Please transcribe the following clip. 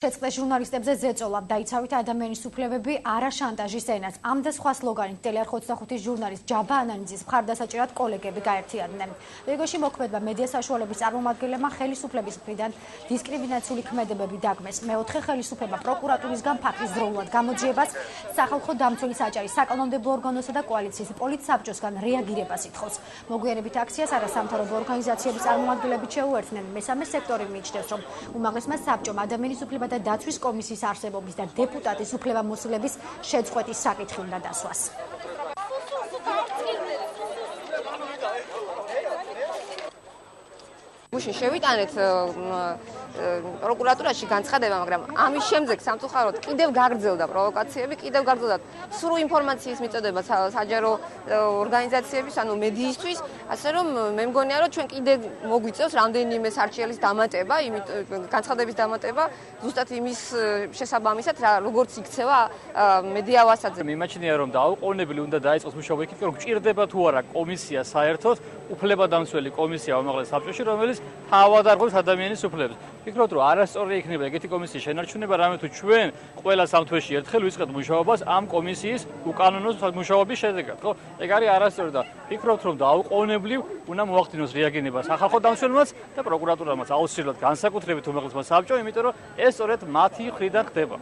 შეწყდა ჟურნალისტებზე ზეწოლა, დაიცავით ადამიანის უფლებები, არა შანტაჟის ენას. ამ და სხვა სლოგანით ტელეარხ 25-ის ჟურნალისტ ჯაბა ანანიძის მხარდასაჭერად კოლეგები გაერთიანდნენ. რიგოში მოქმედება მედია საშუალების წარმომადგენლებმა ხელისუფლების მხრიდან დისკრიმინაციული ქმედებები დაგმეს. მეოთხე ხელისუფლება პროკურატურისგან ფაქტის დროულად გამოძიებას, სახალხო დამცველი საჭირის საკანონმდებლო ორგანოსა და კოალიციის პოლიტსაბჭოსგან რეაგირებას ითხოვს. მოგვიანებით აქციას არასამთავრობო ორგანიზაციების წარმომადგენლები შეუერთდნენ. მესამე სექტორი მიიჩნევს, რომ უმაღლესმა საბჭომ ადამიანის უფლებათა და დაცვის კომისიის არსებობის და დეპუტატის უფლებამოსილების შეწყვეტის საკითხი უნდა დასვას. გუშინ შევიტანეთ პროკურატურაში განცხადება, მაგრამ ამის შემდეგ სამწუხაროდ კიდევ გაგრძელდა პროვოკაციები, კიდევ გაგრძელდა სრულ ინფორმაციის მიწოდება საჯარო ორგანიზაციების, ანუ მედიისთვის, ასე რომ მე მგონია, რომ ჩვენ კიდევ მოგვიწევს რამდენიმე სარჩელის დამატება, განცხადების დამატება, ზუსტად იმის შესაბამისად, როგორც იქცევა მედია ვასაძე. მიმაჩნია, რომ დაუყოვნებელი უნდა დაიწყოს მუშაობა იქით, რომ გჭირდება თუ არა კომისია საერთოდ, უფლებადამცველი კომისია უმაღლეს საბჭოში, რომელიც თავადარღოს ადამიანის უფლებს. ვფიქრობთ, რომ არასწორი იქნება ეგეთი კომისიის შენარჩუნება, რამე თუ ჩვენ ყველა სამ თვეში ერთხელ ვიწყებთ მუშაობას ამ კომისიის უკანონო მუშაობის შედეგად, ხო? ეგ არის არასწორი და ვფიქრობთ, რომ დაუყოვნებლივ უნდა მოახდინოს რეაგირება სახალხო დამცველმაც და პროკურატურამაც აუცილებლად განსაკუთრებით უმაღლესმა საბჭომ, იმიტომ რომ ეს სწორედ მათი მხრიდან ხდება.